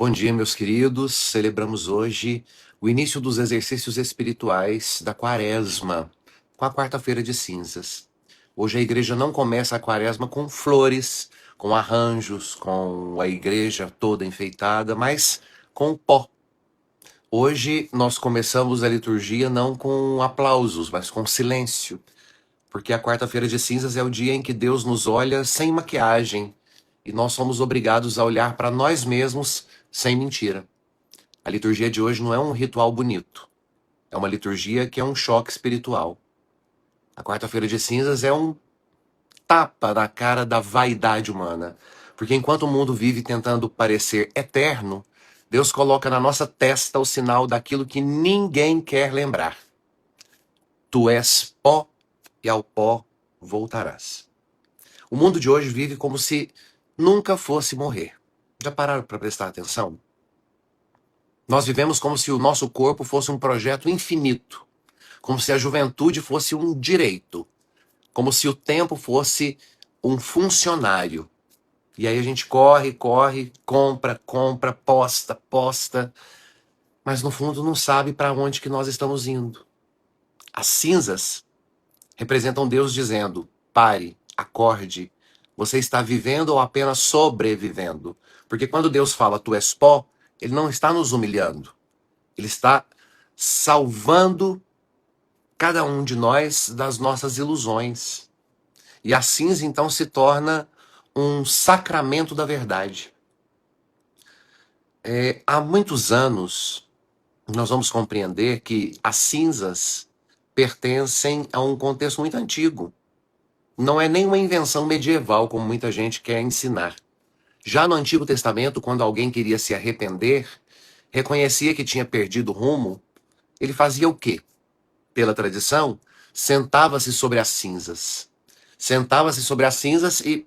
Bom dia, meus queridos. Celebramos hoje o início dos exercícios espirituais da Quaresma, com a quarta-feira de cinzas. Hoje a igreja não começa a Quaresma com flores, com arranjos, com a igreja toda enfeitada, mas com pó. Hoje nós começamos a liturgia não com aplausos, mas com silêncio, porque a quarta-feira de cinzas é o dia em que Deus nos olha sem maquiagem e nós somos obrigados a olhar para nós mesmos sem mentira. A liturgia de hoje não é um ritual bonito. É uma liturgia que é um choque espiritual. A quarta-feira de cinzas é um tapa na cara da vaidade humana. Porque enquanto o mundo vive tentando parecer eterno, Deus coloca na nossa testa o sinal daquilo que ninguém quer lembrar. Tu és pó e ao pó voltarás. O mundo de hoje vive como se nunca fosse morrer. Já pararam para prestar atenção? Nós vivemos como se o nosso corpo fosse um projeto infinito, como se a juventude fosse um direito, como se o tempo fosse um funcionário. E aí a gente corre, corre, compra, compra, posta, posta, mas no fundo não sabe para onde que nós estamos indo. As cinzas representam Deus dizendo: pare, acorde, você está vivendo ou apenas sobrevivendo? Porque quando Deus fala tu és pó, ele não está nos humilhando. Ele está salvando cada um de nós das nossas ilusões. E a cinza, então, se torna um sacramento da verdade. Há muitos anos, nós vamos compreender que as cinzas pertencem a um contexto muito antigo. Não é nem uma invenção medieval, como muita gente quer ensinar. Já no Antigo Testamento, quando alguém queria se arrepender, reconhecia que tinha perdido o rumo, ele fazia o quê? Pela tradição, sentava-se sobre as cinzas. Sentava-se sobre as cinzas e,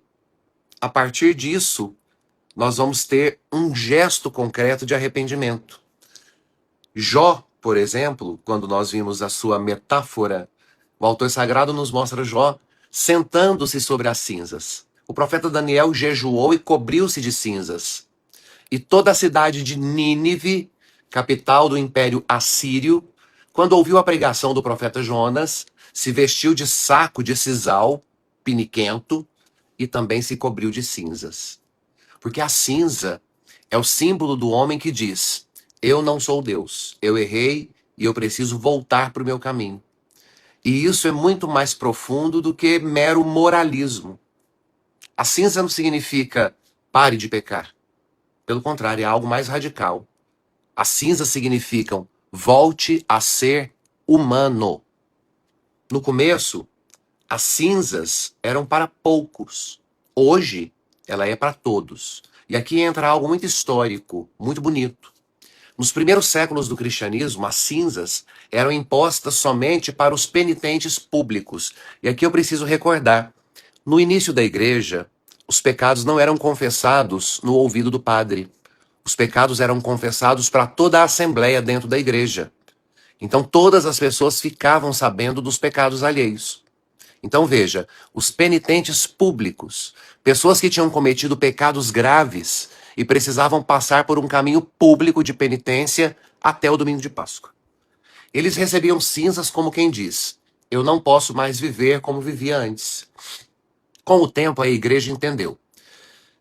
a partir disso, nós vamos ter um gesto concreto de arrependimento. Jó, por exemplo, quando nós vimos a sua metáfora, o autor sagrado nos mostra Jó sentando-se sobre as cinzas. O profeta Daniel jejuou e cobriu-se de cinzas. E toda a cidade de Nínive, capital do Império Assírio, quando ouviu a pregação do profeta Jonas, se vestiu de saco de sisal, piniquento, e também se cobriu de cinzas. Porque a cinza é o símbolo do homem que diz: eu não sou Deus, eu errei e eu preciso voltar para o meu caminho. E isso é muito mais profundo do que mero moralismo. A cinza não significa pare de pecar. Pelo contrário, é algo mais radical. As cinzas significam volte a ser humano. No começo, as cinzas eram para poucos. Hoje, ela é para todos. E aqui entra algo muito histórico, muito bonito. Nos primeiros séculos do cristianismo, as cinzas eram impostas somente para os penitentes públicos. E aqui eu preciso recordar, no início da igreja, os pecados não eram confessados no ouvido do padre. Os pecados eram confessados para toda a assembleia dentro da igreja. Então todas as pessoas ficavam sabendo dos pecados alheios. Então veja, os penitentes públicos, pessoas que tinham cometido pecados graves e precisavam passar por um caminho público de penitência até o domingo de Páscoa. Eles recebiam cinzas como quem diz: eu não posso mais viver como vivia antes. Com o tempo a igreja entendeu.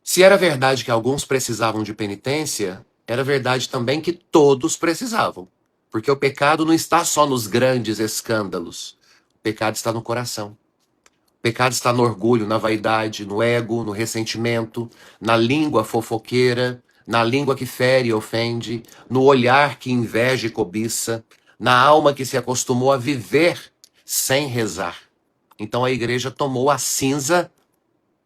Se era verdade que alguns precisavam de penitência, era verdade também que todos precisavam. Porque o pecado não está só nos grandes escândalos. O pecado está no coração. O pecado está no orgulho, na vaidade, no ego, no ressentimento, na língua fofoqueira, na língua que fere e ofende, no olhar que inveja e cobiça, na alma que se acostumou a viver sem rezar. Então a igreja tomou a cinza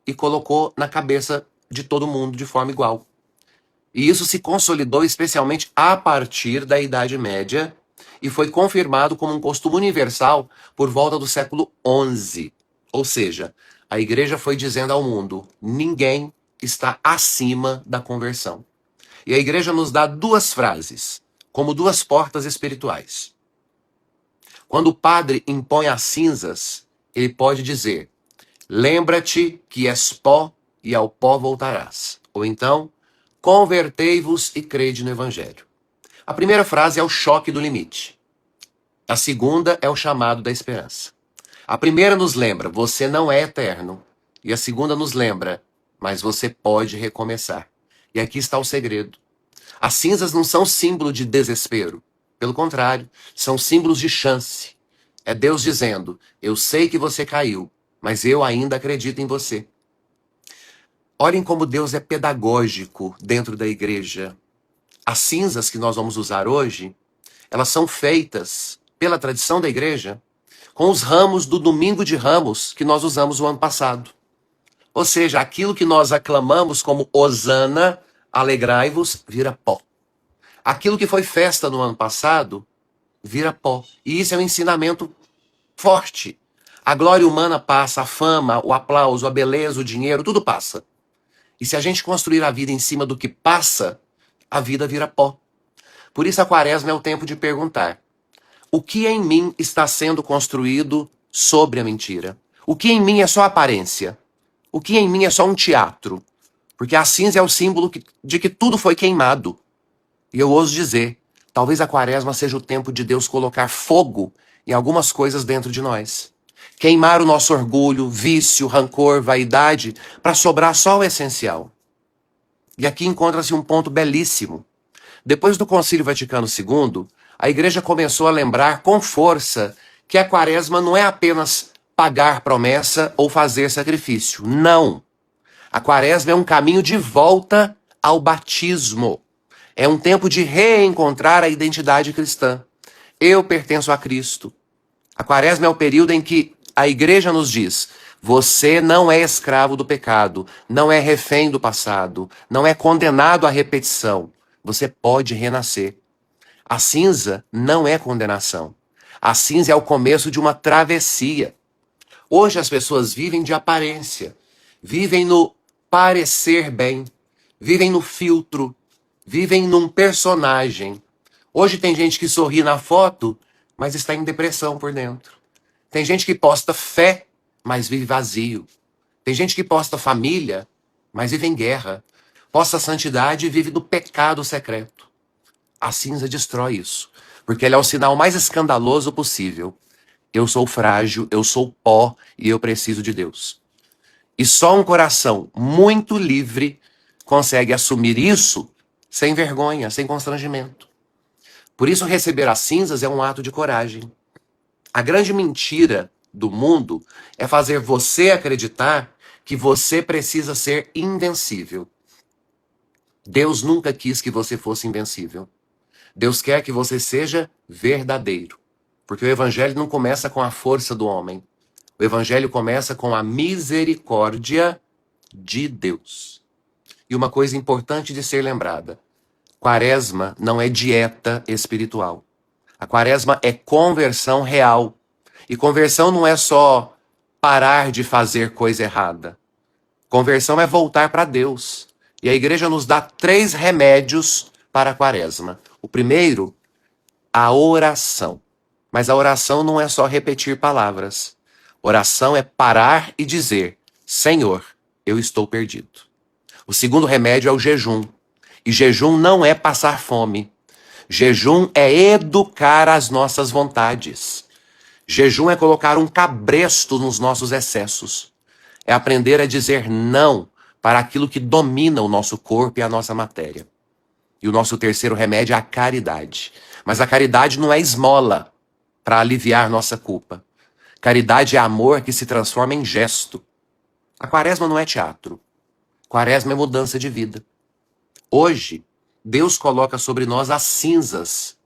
e colocou na cabeça de todo mundo de forma igual. E isso se consolidou especialmente a partir da Idade Média e foi confirmado como um costume universal por volta do século XI. Ou seja, a igreja foi dizendo ao mundo: ninguém está acima da conversão. E a igreja nos dá duas frases, como duas portas espirituais. Quando o padre impõe as cinzas, ele pode dizer: lembra-te que és pó e ao pó voltarás. Ou então, convertei-vos e crede no Evangelho. A primeira frase é o choque do limite. A segunda é o chamado da esperança. A primeira nos lembra, você não é eterno. E a segunda nos lembra, mas você pode recomeçar. E aqui está o segredo. As cinzas não são símbolo de desespero. Pelo contrário, são símbolos de chance. É Deus dizendo, eu sei que você caiu, mas eu ainda acredito em você. Olhem como Deus é pedagógico dentro da igreja. As cinzas que nós vamos usar hoje, elas são feitas pela tradição da igreja com os ramos do Domingo de Ramos que nós usamos o ano passado. Ou seja, aquilo que nós aclamamos como Hosana, alegrai-vos, vira pó. Aquilo que foi festa no ano passado, vira pó. E isso é um ensinamento forte. A glória humana passa, a fama, o aplauso, a beleza, o dinheiro, tudo passa. E se a gente construir a vida em cima do que passa, a vida vira pó. Por isso a quaresma é o tempo de perguntar: o que em mim está sendo construído sobre a mentira? O que em mim é só aparência? O que em mim é só um teatro? Porque a cinza é o símbolo de que tudo foi queimado. E eu ouso dizer, talvez a quaresma seja o tempo de Deus colocar fogo em algumas coisas dentro de nós. Queimar o nosso orgulho, vício, rancor, vaidade, para sobrar só o essencial. E aqui encontra-se um ponto belíssimo. Depois do Concílio Vaticano II, a igreja começou a lembrar com força que a quaresma não é apenas pagar promessa ou fazer sacrifício. Não. A quaresma é um caminho de volta ao batismo. É um tempo de reencontrar a identidade cristã. Eu pertenço a Cristo. A quaresma é o período em que a igreja nos diz: você não é escravo do pecado, não é refém do passado, não é condenado à repetição. Você pode renascer. A cinza não é condenação. A cinza é o começo de uma travessia. Hoje as pessoas vivem de aparência, vivem no parecer bem, vivem no filtro, vivem num personagem. Hoje tem gente que sorri na foto, mas está em depressão por dentro. Tem gente que posta fé, mas vive vazio. Tem gente que posta família, mas vive em guerra. Posta santidade e vive do pecado secreto. A cinza destrói isso, porque ela é o sinal mais escandaloso possível. Eu sou frágil, eu sou pó e eu preciso de Deus. E só um coração muito livre consegue assumir isso sem vergonha, sem constrangimento. Por isso, receber as cinzas é um ato de coragem. A grande mentira do mundo é fazer você acreditar que você precisa ser invencível. Deus nunca quis que você fosse invencível. Deus quer que você seja verdadeiro. Porque o evangelho não começa com a força do homem. O evangelho começa com a misericórdia de Deus. E uma coisa importante de ser lembrada: quaresma não é dieta espiritual. A quaresma é conversão real. E conversão não é só parar de fazer coisa errada. Conversão é voltar para Deus. E a igreja nos dá 3 remédios para a quaresma. O primeiro, a oração. Mas a oração não é só repetir palavras. Oração é parar e dizer: Senhor, eu estou perdido. O segundo remédio é o jejum. E jejum não é passar fome. Jejum é educar as nossas vontades. Jejum é colocar um cabresto nos nossos excessos. É aprender a dizer não para aquilo que domina o nosso corpo e a nossa matéria. E o nosso terceiro remédio é a caridade. Mas a caridade não é esmola para aliviar nossa culpa. Caridade é amor que se transforma em gesto. A quaresma não é teatro. Quaresma é mudança de vida. Hoje, Deus coloca sobre nós as cinzas.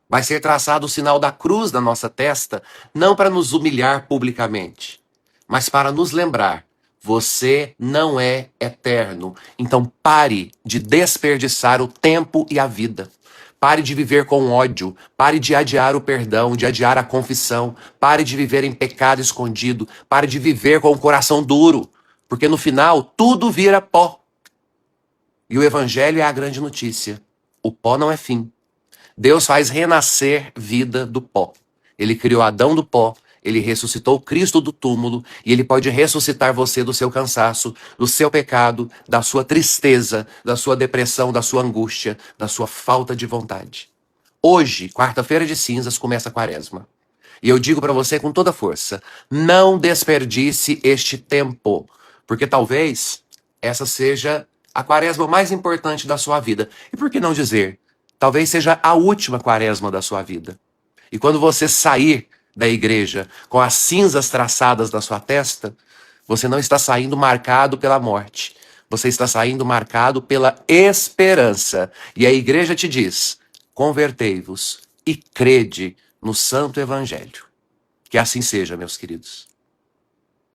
Vai ser traçado o sinal da cruz na nossa testa, não para nos humilhar publicamente, mas para nos lembrar: você não é eterno. Então pare de desperdiçar o tempo e a vida. Pare de viver com ódio. Pare de adiar o perdão, de adiar a confissão. Pare de viver em pecado escondido. Pare de viver com o coração duro. Porque no final, tudo vira pó. E o evangelho é a grande notícia. O pó não é fim. Deus faz renascer vida do pó. Ele criou Adão do pó. Ele ressuscitou Cristo do túmulo e ele pode ressuscitar você do seu cansaço, do seu pecado, da sua tristeza, da sua depressão, da sua angústia, da sua falta de vontade. Hoje, quarta-feira de cinzas, começa a quaresma. E eu digo para você com toda força, não desperdice este tempo, porque talvez essa seja a quaresma mais importante da sua vida. E por que não dizer, talvez seja a última quaresma da sua vida. E quando você sair da igreja com as cinzas traçadas na sua testa, você não está saindo marcado pela morte. Você está saindo marcado pela esperança. E a igreja te diz, convertei-vos e crede no Santo Evangelho. Que assim seja, meus queridos.